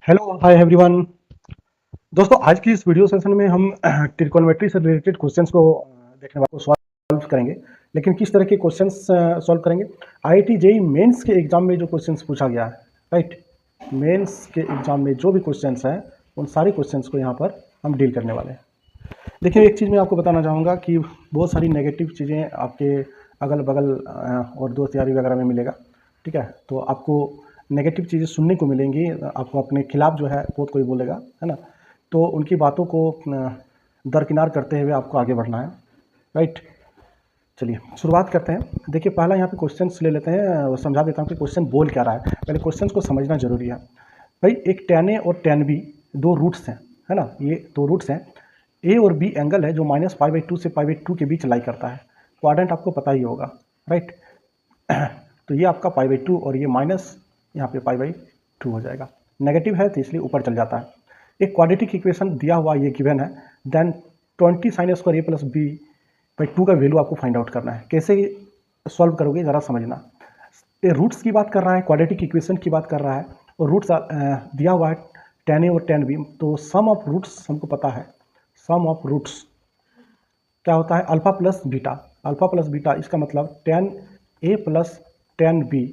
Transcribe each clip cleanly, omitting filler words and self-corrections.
Hello hi everyone. दोस्तों आज की इस वीडियो सेशन में हम ट्रिकोनोमेट्री से रिलेटेड क्वेश्चंस को देखने वाले को सॉल्व करेंगे। लेकिन किस तरह के क्वेश्चंस सॉल्व करेंगे? आईआईटी जेईई मेंस के एग्जाम में जो क्वेश्चंस पूछा गया है, राइट, मेंस के एग्जाम में जो भी क्वेश्चंस हैं उन सारे क्वेश्चंस को यहाँ पर हम डील करने वाले हैं। देखिए, एक चीज़ मैं आपको बताना चाहूँगा कि बहुत सारी नेगेटिव चीज़ें आपके अगल बगल और दोस्त यारी वगैरह में मिलेगा। ठीक है, तो आपको नेगेटिव चीज़ें सुनने को मिलेंगी, आपको अपने खिलाफ जो है बहुत कोई बोलेगा, है ना। तो उनकी बातों को दरकिनार करते हुए आपको आगे बढ़ना है, राइट। चलिए शुरुआत करते हैं। देखिए, पहला यहाँ पे क्वेश्चंस ले लेते हैं, समझा देता हूँ कि क्वेश्चन बोल क्या रहा है। पहले क्वेश्चन को समझना जरूरी है। भाई, एक tan A और tan B दो रूट्स हैं, है ना। ये दो रूट्स हैं। ए और बी एंगल है जो -π/2 से π/2 के बीच लाई करता है। क्वाड्रेंट आपको पता ही होगा, राइट। तो ये आपका π/2 और ये माइनस यहाँ पे π/2 हो जाएगा। नेगेटिव है तो इसलिए ऊपर चल जाता है। एक क्वाड्रेटिक इक्वेशन दिया हुआ ये गिवन है, then 20 sin square a plus b by 2 का वैल्यू आपको फाइंड आउट करना है। कैसे सॉल्व करोगे ज़रा समझना। ये रूट्स की बात कर रहा है, क्वाड्रेटिक इक्वेशन की बात कर रहा है, और रूट्स दिया हुआ है tan A और tan B। तो सम ऑफ रूट्स हमको पता है। सम ऑफ रूट्स क्या होता है? Alpha plus beta. Alpha plus beta इसका मतलब tan A plus tan B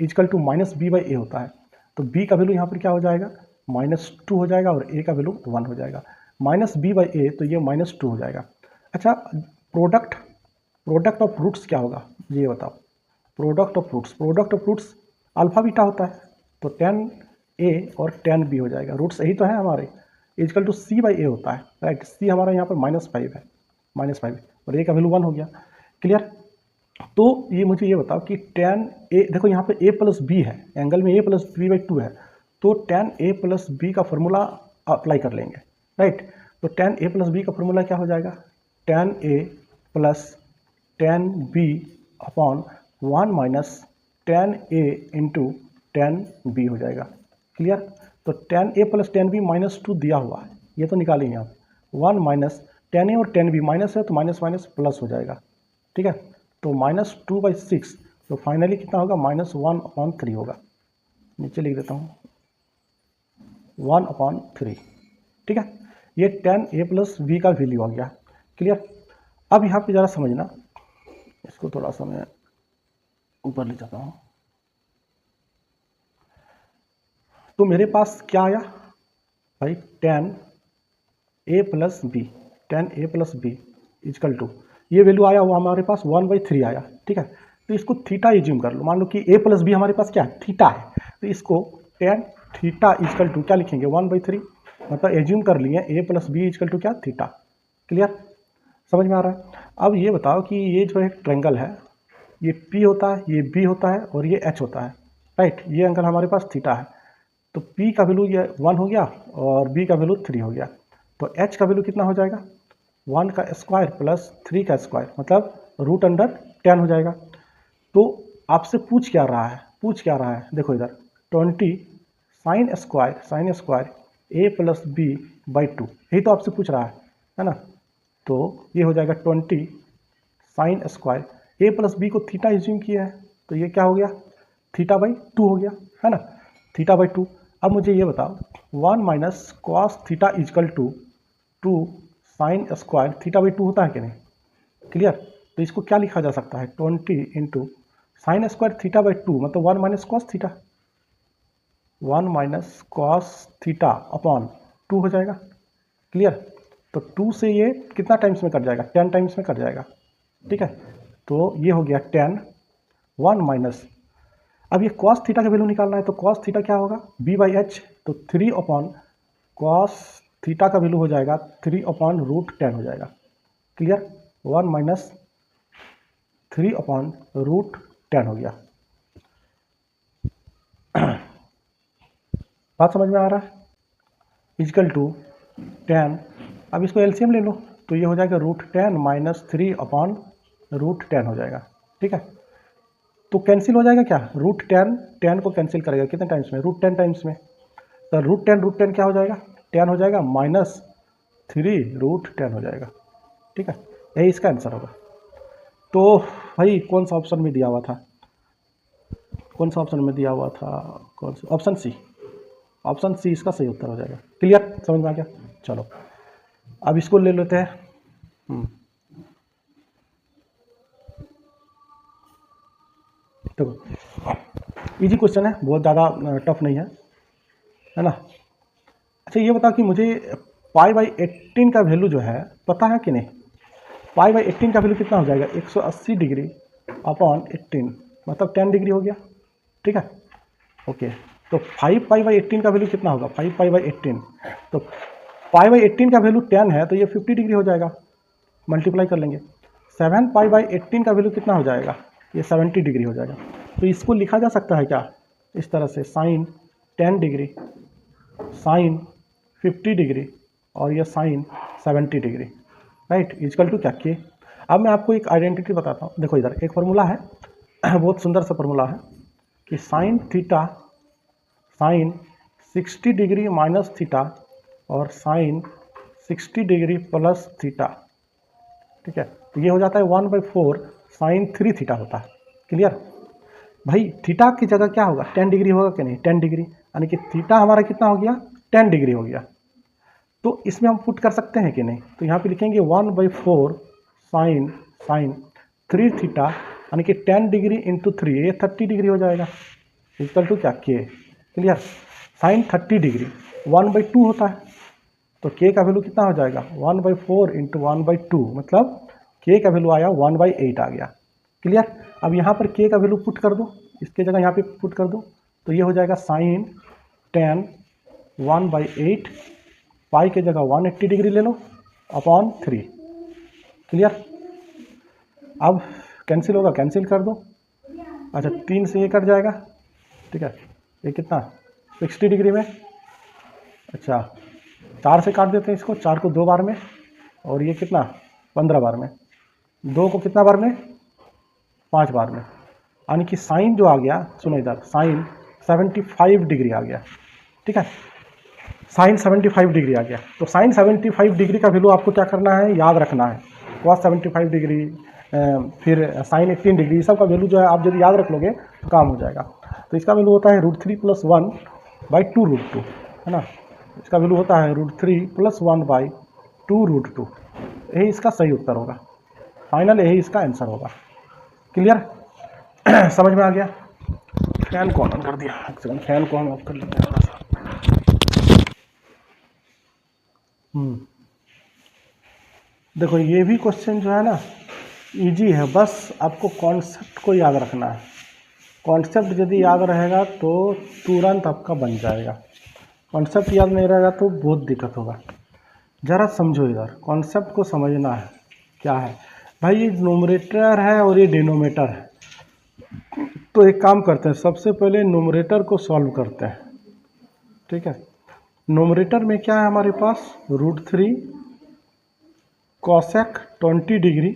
equal to -b/a होता है। तो b का वैल्यू यहाँ पर क्या हो जाएगा? -2 हो जाएगा, और a का वैल्यू 1 हो जाएगा। -b/a तो ये -2 हो जाएगा। अच्छा, प्रोडक्ट प्रोडक्ट ऑफ रूट्स क्या होगा ये बताओ। Product of roots alpha beta होता है। तो tan A और tan B हो जाएगा। रूट्स यही तो है हमारे, इजकल टू c/a होता है, राइट। c हमारा यहाँ पर -5 है, -5, और a का वैल्यू 1 हो गया। क्लियर? तो ये मुझे ये बताओ कि tan A, देखो यहाँ पे a प्लस बी है, एंगल में a प्लस b/2 है। तो tan A प्लस बी का फॉर्मूला अप्लाई कर लेंगे, राइट। तो tan A प्लस बी का फॉर्मूला क्या हो जाएगा? tan A plus tan B upon 1 minus tan A into tan B हो जाएगा। क्लियर? तो tan A plus tan B -2 दिया हुआ है, ये तो निकालेंगे आप। 1 माइनस tan A और tan B माइनस है तो माइनस माइनस प्लस हो जाएगा। ठीक है, तो -2/6, तो फाइनली कितना होगा? -1/3 होगा। नीचे लिख देता हूँ 1/3। ठीक है, ये tan A प्लस बी का वैल्यू आ गया। क्लियर? अब यहाँ पे ज़रा समझना, इसको थोड़ा सा मैं ऊपर ले जाता हूँ। तो मेरे पास क्या आया भाई? tan A plus b, tan A plus b equal to, ये वैल्यू आया हुआ हमारे पास 1/3 आया। ठीक है, तो इसको थीटा एज्यूम कर लो। मान लो कि a प्लस बी हमारे पास क्या है? थीटा है। तो इसको tan थीटा इजकल टू क्या लिखेंगे? 1/3, मतलब एज्यूम कर लिए a plus b equal to क्या? थीटा। क्लियर? समझ में आ रहा है? अब ये बताओ कि ये जो एक ट्रायंगल है, ये p होता है, ये b होता है, और ये h होता है, राइट। ये एंगल हमारे पास थीटा है। तो p का वैल्यू ये 1 हो गया और b का वैल्यू 3 हो गया। तो h का वैल्यू कितना हो जाएगा? 1 का स्क्वायर प्लस 3 का स्क्वायर, मतलब √10 हो जाएगा। तो आपसे पूछ क्या रहा है? देखो इधर 20 sine square a plus b by 2, यही तो आपसे पूछ रहा है ना। तो ये हो जाएगा 20 sine square a plus B को थीटा एज्यूम किया है, तो ये क्या हो गया? θ/2 हो गया, है ना। θ/2। अब मुझे ये बताओ, 1 minus cos theta equal to 2 sine square θ/2 होता है कि नहीं? क्लियर? तो इसको क्या लिखा जा सकता है? 20 इंटू साइन स्क्वायर θ/2, मतलब 1 minus cos theta, 1 minus cos theta upon 2 हो जाएगा। क्लियर? तो 2 से ये कितना टाइम्स में कट जाएगा? 10 टाइम्स में कट जाएगा। ठीक है, तो ये हो गया 10, 1 माइनस, अब ये कॉस थीटा का वैल्यू निकालना है। तो कॉस थीटा क्या होगा? b/h, तो 3 अपॉन कॉस थीटा का वैल्यू हो जाएगा 3/√10 हो जाएगा। क्लियर? 1 माइनस 3/√10 हो गया। बात समझ में आ रहा है? इजकल टू 10, अब इसको एलसीएम ले लो, तो ये हो जाएगा √10 माइनस 3/√10 हो जाएगा। ठीक है, तो कैंसिल हो जाएगा क्या? √10 10 को कैंसिल करेगा कितने टाइम्स में? √10 टाइम्स में। तो √10 क्या हो जाएगा? 10 हो जाएगा, माइनस 3√10 हो जाएगा। ठीक है, यही इसका आंसर होगा। तो भाई कौन सा ऑप्शन में दिया हुआ था? कौन सा ऑप्शन में दिया हुआ था? कौन सा? Option C. ऑप्शन सी इसका सही उत्तर हो जाएगा। क्लियर, समझ में आ गया? चलो अब इसको ले लेते हैं। देखो इजी क्वेश्चन है, बहुत ज़्यादा टफ नहीं है ना। अच्छा ये बता कि मुझे पाई बाई 18 का वैल्यू जो है पता है कि नहीं? पाई बाई 18 का वैल्यू कितना हो जाएगा? 180 डिग्री अपॉन 18 मतलब 10 डिग्री हो गया। ठीक है, ओके। तो 5 पाई बाई 18 का वैल्यू कितना होगा? 5 पाई बाई 18, तो पाई बाई 18 का वैल्यू 10 है तो ये 50 डिग्री हो जाएगा, मल्टीप्लाई कर लेंगे। 7 पाई बाई 18 का वैल्यू कितना हो जाएगा? ये 70 डिग्री हो जाएगा। तो इसको लिखा जा सकता है क्या इस तरह से, साइन 10 डिग्री, साइन 50 डिग्री और ये sine 70 degree, right, equal to क्या के। अब मैं आपको एक आइडेंटिटी बताता हूँ। देखो इधर एक फॉर्मूला है बहुत सुंदर सा फॉर्मूला है कि sine theta sine 60 degree minus theta और साइन 60 डिग्री प्लस थीटा। ठीक है, तो ये हो जाता है 1/4 साइन 3 थीटा होता है। क्लियर भाई, थीटा की जगह क्या होगा? 10 डिग्री होगा कि नहीं? 10 डिग्री, यानी कि थीटा हमारा कितना हो गया? 10 डिग्री हो गया। तो इसमें हम पुट कर सकते हैं कि नहीं? तो यहाँ पे लिखेंगे 1/4 साइन साइन 3 थीटा, यानी कि 10 डिग्री इंटू 3, ये 30 डिग्री हो जाएगा, इक्वल टू क्या? के। क्लियर, साइन 30 डिग्री 1/2 होता है, तो के का वैल्यू कितना हो जाएगा? 1/4 इंटू 1/2 मतलब के का वैल्यू आया 1/8 आ गया। क्लियर, अब यहाँ पर के का वैल्यू पुट कर दो, इसके जगह यहाँ पे पुट कर दो, तो ये हो जाएगा साइन 10 1/8, पाई के जगह 180 डिग्री ले लो अपॉन 3। क्लियर, अब कैंसिल होगा, कैंसिल कर दो। अच्छा 3 से ये कट जाएगा, ठीक है, ये कितना 60 डिग्री में, अच्छा 4 से काट देते हैं इसको, 4 को 2 बार में, और ये कितना 15 बार में, 2 को कितना बार में? 5 बार में, यानी कि साइन जो आ गया, सुनो इधर, साइन 75 डिग्री आ गया। ठीक है, साइन 75 डिग्री आ गया। तो साइन 75 डिग्री का वैल्यू आपको क्या करना है? याद रखना है। कॉस 75 डिग्री, फिर साइन 18 डिग्री, ये सब का वैल्यू जो है आप यदि याद रख लोगे तो काम हो जाएगा। तो इसका वैल्यू होता है √3 + 1/2 √2, है ना। इसका वैल्यू होता है √3 + 1/2 √2। यही इसका सही उत्तर होगा, फाइनल यही इसका आंसर होगा। क्लियर समझ में आ गया? फैन को ऑन कर दिया, एक सेकंड, फैन को ऑन ऑफ कर लेते हैं। देखो ये भी क्वेश्चन जो है ना इजी है, बस आपको कॉन्सेप्ट को याद रखना है। कॉन्सेप्ट यदि याद रहेगा तो तुरंत आपका बन जाएगा, कॉन्सेप्ट याद नहीं रहेगा तो बहुत दिक्कत होगा। ज़रा समझो इधर, कॉन्सेप्ट को समझना है क्या है। भाई ये नोमरेटर है और ये डिनोमेटर है, तो एक काम करते हैं, सबसे पहले नोमरेटर को सॉल्व करते हैं। ठीक है, नोमरेटर में क्या है हमारे पास? √3 cosec 20 degree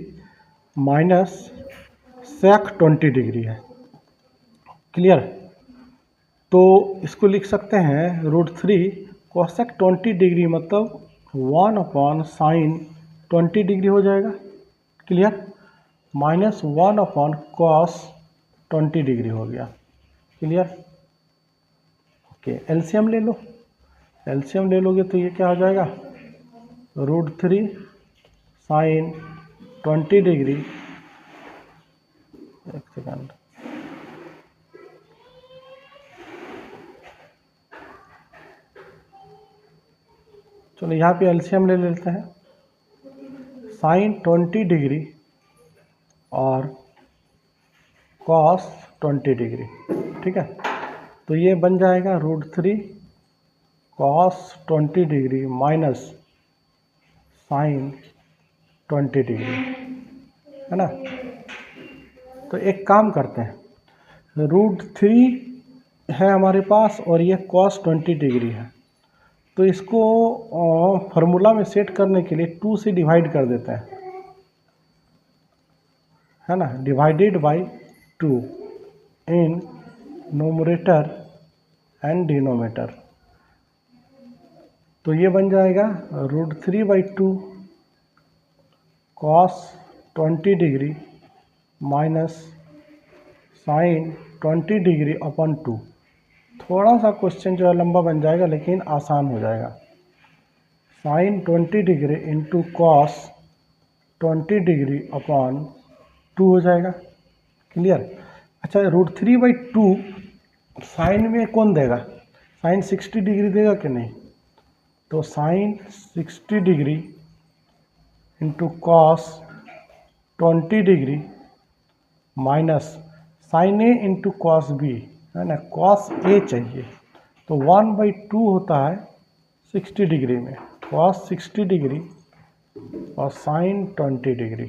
minus sec 20 degree है। क्लियर, तो इसको लिख सकते हैं √3 कॉसेक 20 डिग्री मतलब 1/sin 20 डिग्री हो जाएगा। क्लियर, माइनस 1/cos 20 डिग्री हो गया। Clear, okay. एलसीएम ले लो, एलसीएम ले लोगे तो ये क्या हो जाएगा? √3 sin 20 डिग्री, एक सेकंड, चलो यहाँ पे एलसीएम ले लेते हैं, sin 20 डिग्री और cos 20 डिग्री। ठीक है, तो ये बन जाएगा √3 cos 20 degree minus sin 20 degree, है ना। तो एक काम करते हैं, √3 है हमारे पास और ये cos 20 डिग्री है, तो इसको फार्मूला में सेट करने के लिए 2 से डिवाइड कर देते हैं, है ना, divided by 2 in numerator and denominator. तो ये बन जाएगा √3/2 cos 20 degree minus sin 20 degree upon 2। थोड़ा सा क्वेश्चन जो है लंबा बन जाएगा लेकिन आसान हो जाएगा। Sine 20 degree into cos 20 degree upon 2 हो जाएगा। क्लियर। अच्छा, √3/2 साइन में कौन देगा? साइन 60 डिग्री देगा कि नहीं? तो sine 60 degree into cos 20 degree minus sine A into cos B, है ना, कॉस ए चाहिए। तो 1/2 होता है 60 डिग्री में, कॉस 60 डिग्री और साइन 20 डिग्री।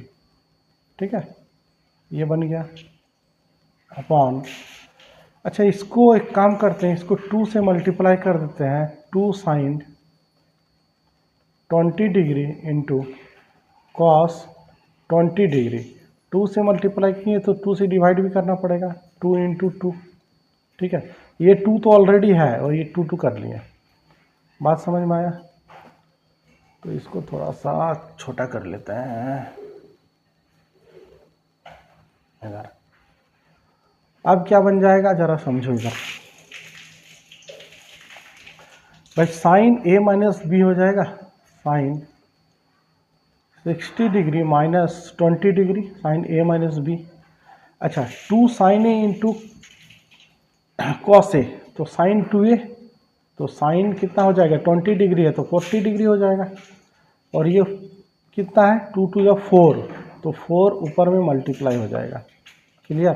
ठीक है, ये बन गया अपॉन। अच्छा, इसको एक काम करते हैं, इसको 2 से मल्टीप्लाई कर देते हैं। 2 sine 20 degree into cos 20 degree. 2 से मल्टीप्लाई किए तो 2 से डिवाइड भी करना पड़ेगा, 2 इंटू 2। ठीक है, ये 2 तो ऑलरेडी है और ये 2 कर लिए। बात समझ में आया? तो इसको थोड़ा सा छोटा कर लेते हैं इधर। अब क्या बन जाएगा जरा समझो इधर। भाई साइन ए माइनस बी हो जाएगा, sine 60 degree minus 20 degree, sine A minus B. अच्छा, 2 sine A into cos A, तो साइन 2a, तो साइन कितना हो जाएगा? 20 डिग्री है तो 40 डिग्री हो जाएगा। और ये कितना है? 2 2 या 4, तो 4 ऊपर में मल्टीप्लाई हो जाएगा। क्लियर।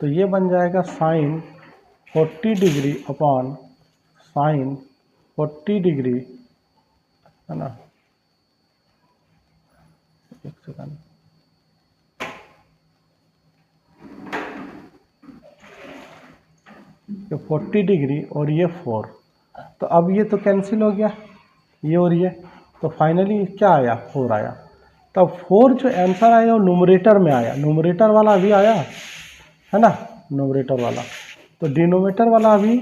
तो ये बन जाएगा sine 40 degree upon sine 40 degree, है ना। एक सेकंड, ये 40 डिग्री और ये 4, तो अब ये तो कैंसिल हो गया, ये और ये, तो फाइनली क्या आया? 4 आया। तब 4 जो आंसर आया वो न्यूमरेटर में आया, न्यूमरेटर वाला अभी आया, है ना, न्यूमरेटर वाला। तो डिनोमिनेटर वाला अभी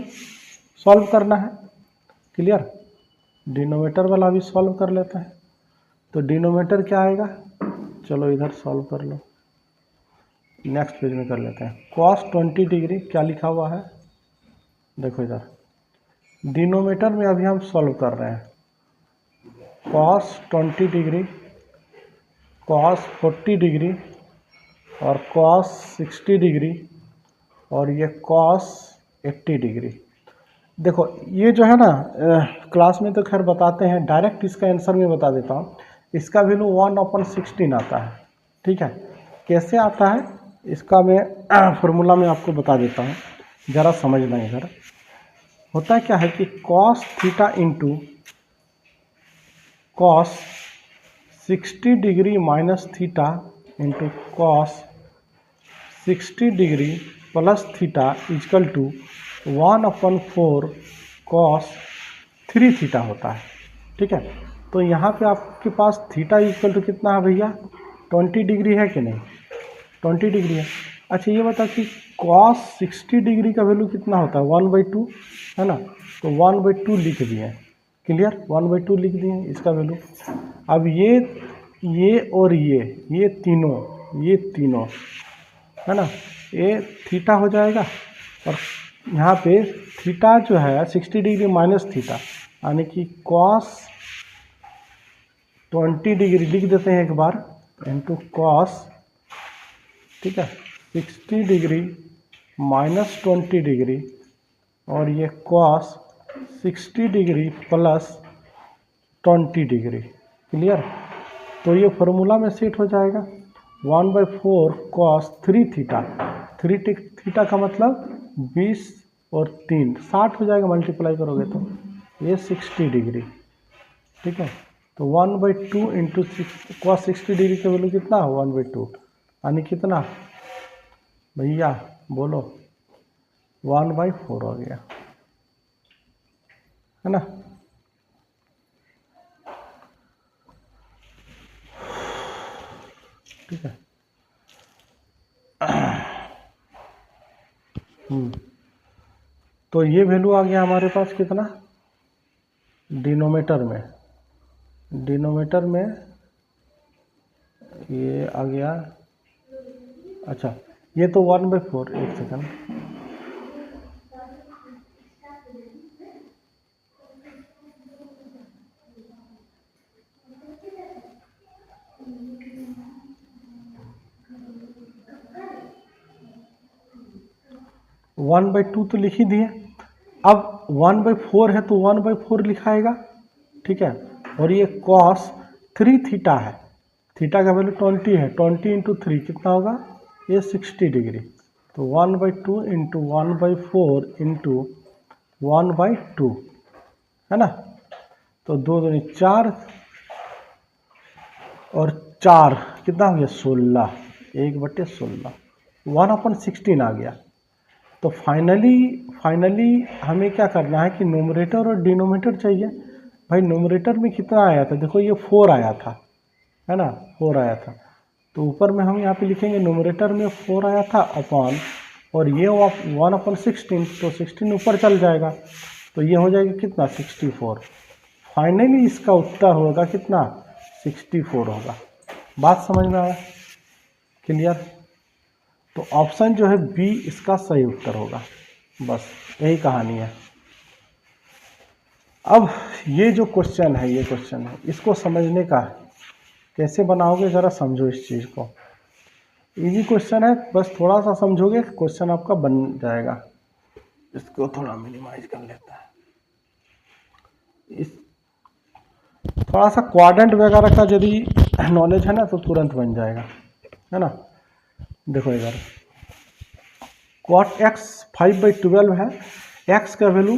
सॉल्व करना है। क्लियर, डिनोमिनेटर वाला अभी सॉल्व कर लेते हैं। तो डिनोमिनेटर क्या आएगा? चलो इधर सॉल्व कर लो, नेक्स्ट पेज में कर लेते हैं। कॉस 20 डिग्री क्या लिखा हुआ है? देखो इधर, डिनोमिनेटर में अभी हम सॉल्व कर रहे हैं। कॉस 20 डिग्री, कॉस 40 डिग्री और कॉस 60 डिग्री और ये कॉस 80 डिग्री। देखो ये जो है ना, क्लास में तो खैर बताते हैं, डायरेक्ट इसका आंसर में बता देता हूँ। इसका वैल्यू 1/16 आता है। ठीक है, कैसे आता है इसका मैं फॉर्मूला में आपको बता देता हूँ, ज़रा समझना। इधर होता क्या है कि cos theta into cos 60 degree minus theta into cos 60 degree plus theta equal to 1/4 cos 3 theta होता है। ठीक है, तो यहाँ पे आपके पास थीटा इजकल टू कितना है भैया? 20 डिग्री है कि नहीं? 20 डिग्री है। अच्छा, ये बता कि कॉस 60 डिग्री का वैल्यू कितना होता है? 1/2, है ना, तो 1/2 लिख दिए। क्लियर, 1/2 लिख दिए इसका वैल्यू। अब ये और ये तीनों, है ना, ये थीटा हो जाएगा। और यहाँ पे थीटा जो है 60 डिग्री माइनस थीटा, यानी कि कॉस 20 डिग्री लिख देते हैं एक बार, इंटू कॉस, ठीक है, 60 डिग्री माइनस 20 डिग्री और ये cos 60 degree plus 20 degree. Clear, तो ये फॉर्मूला में सेट हो जाएगा। 1/4 कॉस 3 थीटा, 3 थीटा का मतलब 20 और 3 60 हो जाएगा, मल्टीप्लाई करोगे तो ये 60 डिग्री। ठीक है, तो 1/2 इंटू कॉस 60 डिग्री का वैल्यू कितना है? 1/2, यानी कितना भैया बोलो? 1/4 हो गया, है ना। ठीक है, तो ये वैल्यू आ गया हमारे पास कितना? डिनोमिनेटर में ये आ गया। अच्छा, ये तो 1/4, एक सेकंड, 1/2 तो लिख ही दिए। अब 1/4 है तो 1/4 लिखाएगा, ठीक है। और ये cos 3 थीटा है, थीटा का वैल्यू 20 है, 20 इंटू 3 कितना होगा, ये 60 डिग्री। तो 1/2 इंटू 1/4 इंटू 1/2 है ना। तो 2 दूनी 4 और 4 कितना हो गया 16, 1/16, 1/16 आ गया। तो फाइनली हमें क्या करना है कि न्यूमरेटर और डिनोमिनेटर चाहिए। भाई न्यूमरेटर में कितना आया था, देखो ये 4 आया था, है ना, 4 आया था। तो ऊपर में हम यहाँ पे लिखेंगे न्यूमरेटर में 4 आया था अपॉन, और ये 1/16, तो 16 ऊपर चल जाएगा, तो ये हो जाएगा कितना 64। फाइनली इसका उत्तर होगा कितना 64 होगा। बात समझ में आया, क्लियर। तो ऑप्शन जो है बी इसका सही उत्तर होगा, बस यही कहानी है। अब ये जो क्वेश्चन है, ये क्वेश्चन है, इसको समझने का कैसे बनाओगे ज़रा समझो इस चीज़ को। इजी क्वेश्चन है, बस थोड़ा सा समझोगे क्वेश्चन आपका बन जाएगा। इसको थोड़ा मिनिमाइज कर लेता है। इस थोड़ा सा क्वाड्रेंट वगैरह का यदि नॉलेज है ना तो तुरंत बन जाएगा, है ना। देखो इधर cot x 5/12 है, x का वैल्यू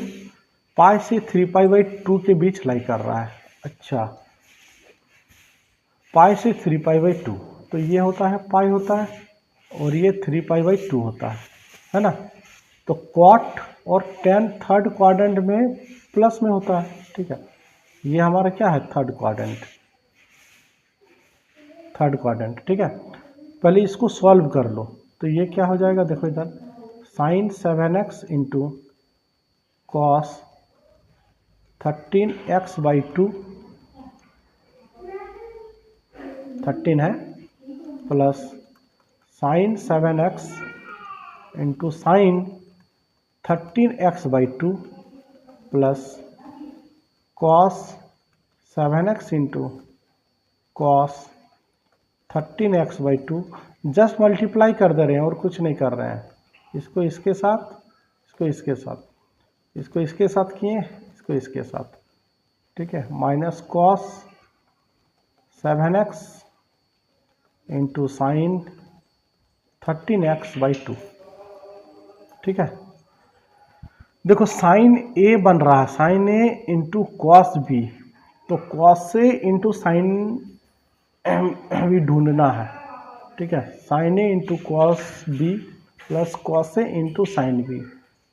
पाई से 3π/2 के बीच लाई कर रहा है। अच्छा, पाई से 3π/2, तो ये होता है पाई होता है, और ये 3π/2 होता है ना। तो cot और tan थर्ड क्वाड्रेंट में प्लस में होता है, ठीक है। ये हमारा क्या है थर्ड क्वाड्रेंट, ठीक है। पहले इसको सॉल्व कर लो, तो ये क्या हो जाएगा, देखो इधर sin 7x into cos 13x/2, 13 है, plus sin 7x into sine 13x/2 plus cos 7x into cos 13x/2। Just multiply कर दे रहे हैं और कुछ नहीं कर रहे हैं। इसको इसके साथ, इसको इसके साथ, इसको इसके साथ किए, इसको इसके साथ, ठीक है। Minus cos 7x into sine 13x/2, ठीक है। देखो साइन ए बन रहा है, sine A into cos B, तो कॉस ए इंटू साइन भी ढूंढना है, ठीक है। Sine A into cos B plus cos A into sine B,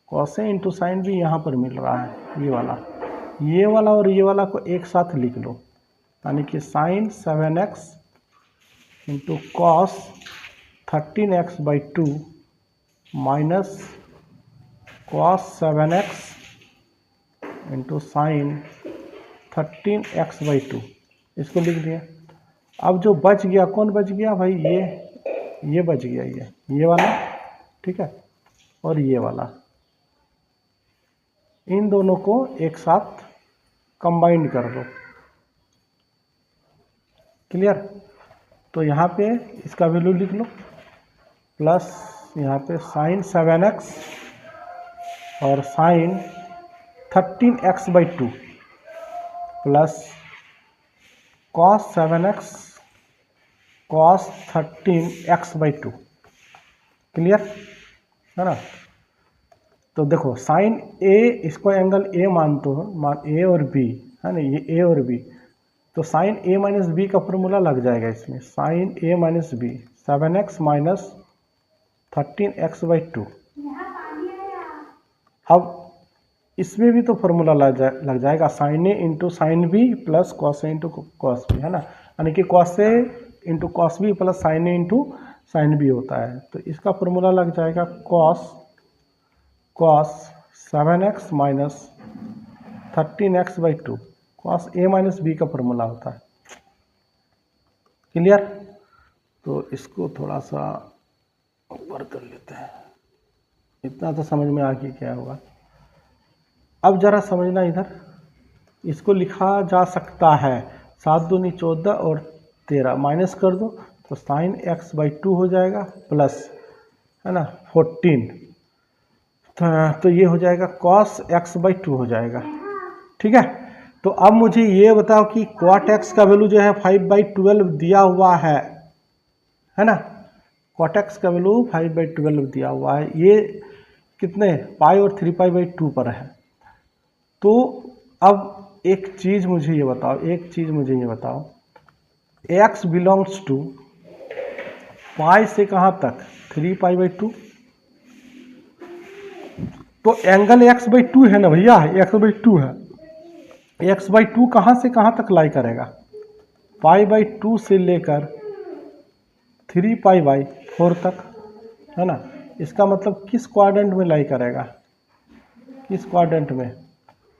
cos A into sine B यहाँ पर मिल रहा है, ये वाला और ये वाला को एक साथ लिख लो, यानी कि sine 7x into cos 13x/2 minus cos 7x into sine 13x/2, इसको लिख दिया। अब जो बच गया, कौन बच गया भाई, ये बच गया, ये वाला, ठीक है, और ये वाला, इन दोनों को एक साथ कंबाइन कर दो, क्लियर। तो यहाँ पे इसका वैल्यू लिख लो, प्लस यहाँ पे साइन 7x और sine 13x/2 plus cos 7x cos 13x/2, clear है ना। तो देखो साइन ए, इसको एंगल ए मानते हो, ए और बी है ना, ये ए और बी, तो साइन ए माइनस बी का फॉर्मूला लग जाएगा इसमें, sine A minus B 7x minus 13x/2। अब इसमें भी तो फॉर्मूला लग जाएगा, sine A into sine B plus cos A into cos B, है ना, यानी कि cos A into cos B plus sine A into sine B होता है। तो इसका फॉर्मूला लग जाएगा cos 7x minus 13x/2, cos A minus B का फॉर्मूला होता है, क्लियर। तो इसको थोड़ा सा ऊपर कर लेते हैं, इतना तो समझ में आ गया क्या होगा। अब जरा समझना इधर, इसको लिखा जा सकता है 7 दूनी 14 और 13 माइनस कर दो तो साइन x/2 हो जाएगा, प्लस है ना 14 तो ये हो जाएगा cos x/2 हो जाएगा। ठीक है, तो अब मुझे ये बताओ कि cot x का वैल्यू जो है 5/12 दिया हुआ है ना। cot x का वैल्यू 5/12 दिया हुआ है, ये कितने पाई और 3π/2 पर है। तो अब एक चीज़ मुझे ये बताओ, x बिलोंग्स टू पाई से कहाँ तक 3π/2, तो एंगल x/2 है ना भैया, x/2 है, x/2 कहाँ से कहाँ तक लाई करेगा, π/2 से लेकर 3π/4 तक, है ना। इसका मतलब किस क्वाड्रेंट में लाई करेगा, किस क्वाड्रेंट में,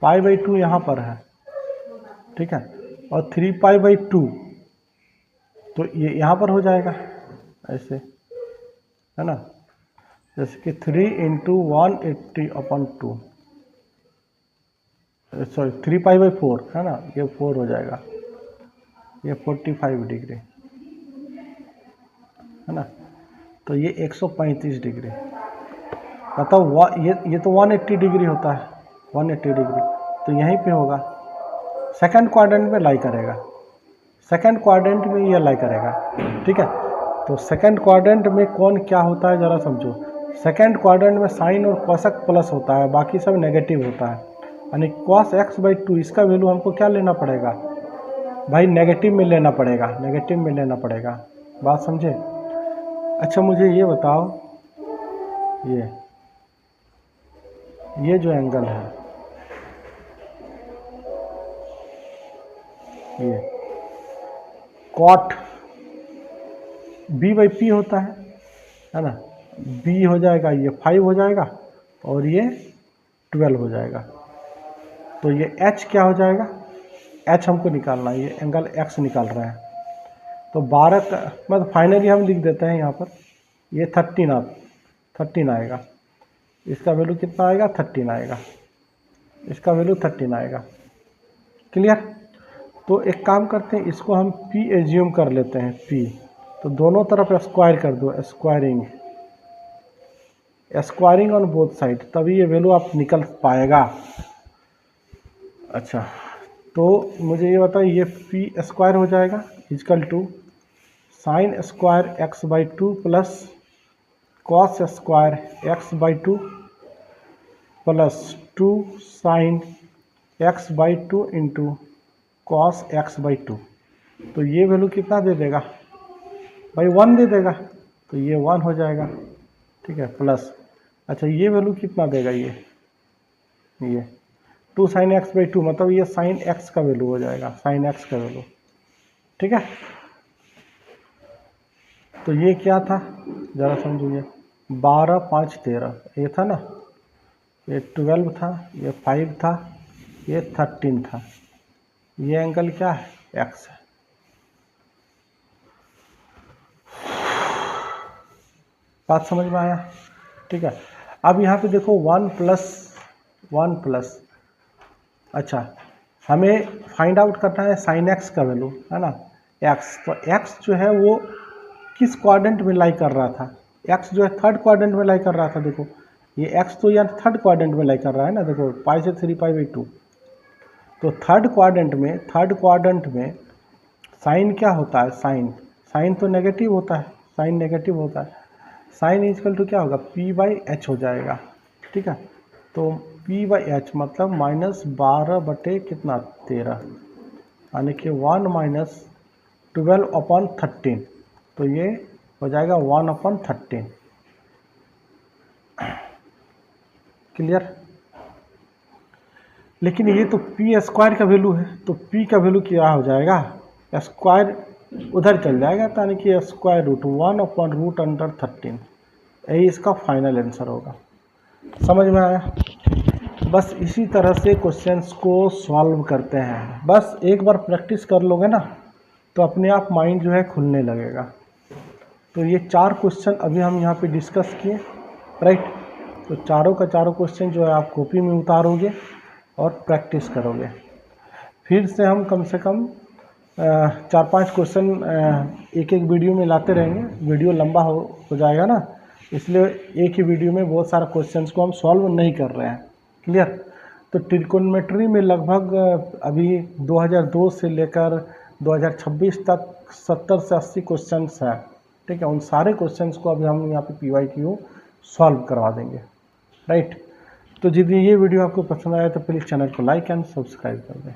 π/2 यहाँ पर है, ठीक है, और 3π/2 तो ये यहाँ पर हो जाएगा ऐसे, है ना, जैसे कि 3 × 180/2, सॉरी 3π/4 है ना, ये 4 हो जाएगा, ये 45 डिग्री है ना, तो ये 135 डिग्री, बताओ ये तो 180 डिग्री होता है, 180 डिग्री, तो यहीं पे होगा, सेकंड क्वाड्रेंट में लाई करेगा, सेकंड क्वाड्रेंट में ये लाई करेगा। ठीक है, तो सेकंड क्वाड्रेंट में कौन क्या होता है ज़रा समझो, सेकंड क्वाड्रेंट में साइन और कोसेक प्लस होता है, बाकी सब नेगेटिव होता है, यानी cos x/2 इसका वैल्यू हमको क्या लेना पड़ेगा भाई, नेगेटिव में लेना पड़ेगा, नेगेटिव में लेना पड़ेगा, बात समझे। अच्छा मुझे ये बताओ, ये जो एंगल है, ये cot b/p होता है ना, b हो जाएगा, ये 5 हो जाएगा और ये 12 हो जाएगा, तो ये h क्या हो जाएगा, h हमको निकालना है, ये एंगल x निकाल रहे हैं, तो 12 का मतलब फाइनली हम लिख देते हैं यहाँ पर, ये 13 आएगा, इसका वैल्यू कितना आएगा, 13 आएगा, इसका वैल्यू 13 आएगा। क्लियर, तो एक काम करते हैं, इसको हम p एज्यूम कर लेते हैं, p, तो दोनों तरफ स्क्वायर कर दो, स्क्वायरिंग ऑन बोथ साइड, तभी ये वैल्यू आप निकल पाएगा। अच्छा, तो मुझे ये बताओ, ये p स्क्वायर हो जाएगा equal to sine square x/2 plus cos square x/2 plus 2 sine x/2 into cos x/2, तो ये वैल्यू कितना दे देगा भाई, 1 दे देगा, तो ये 1 हो जाएगा। ठीक है, प्लस अच्छा ये वैल्यू कितना देगा, ये 2 साइन x/2, मतलब ये साइन x का वैल्यू हो जाएगा, साइन x का वैल्यू। ठीक है, तो ये क्या था ज़रा समझिए, 12 5 13 ये था ना, ये 12 था, ये 5 था, ये 13 था, ये एंगल क्या है, x है। बात समझ में आया। ठीक है, अब यहाँ पे देखो 1 प्लस, अच्छा हमें फाइंड आउट करना है साइन x का वैल्यू, है ना, x, तो x जो है वो किस क्वाड्रेंट में लाई कर रहा था, x जो है थर्ड क्वाड्रेंट में लाई कर रहा था, देखो ये x तो यार थर्ड क्वाड्रेंट में लाई कर रहा है ना, देखो पाई से 3π/2, तो थर्ड क्वाड्रेंट में साइन क्या होता है, साइन तो नेगेटिव होता है, साइन नेगेटिव होता है, साइन इक्वल टू क्या होगा, p/h हो जाएगा। ठीक है, तो p/h मतलब -12 कितना 13, यानी कि 1 - 12/13, तो ये हो जाएगा 1/13। क्लियर, लेकिन ये तो p स्क्वायर का वैल्यू है, तो p का वैल्यू क्या हो जाएगा, स्क्वायर उधर चल जाएगा, यानी कि स्क्वायर रूट 1/√13, यही इसका फाइनल आंसर होगा। समझ में आया। बस इसी तरह से क्वेश्चंस को सॉल्व करते हैं, बस एक बार प्रैक्टिस कर लोगे ना तो अपने आप माइंड जो है खुलने लगेगा। तो ये 4 क्वेश्चन अभी हम यहाँ पे डिस्कस किए, राइट, तो चारों का चारों क्वेश्चन जो है आप कॉपी में उतारोगे और प्रैक्टिस करोगे। फिर से हम कम से कम 4-5 क्वेश्चन एक वीडियो में लाते रहेंगे, वीडियो लंबा हो जाएगा ना, इसलिए एक ही वीडियो में बहुत सारा क्वेश्चंस को हम सॉल्व नहीं कर रहे हैं। क्लियर। तो ट्रिकोनोमेट्री में लगभग अभी 2002 से लेकर 2026 तक 70 से 80 क्वेश्चंस हैं। ठीक है, उन सारे क्वेश्चंस को अभी हम यहाँ पे PYQ सॉल्व करवा देंगे। राइट। तो यदि ये वीडियो आपको पसंद आया तो प्लीज़ चैनल को लाइक एंड सब्सक्राइब कर दें।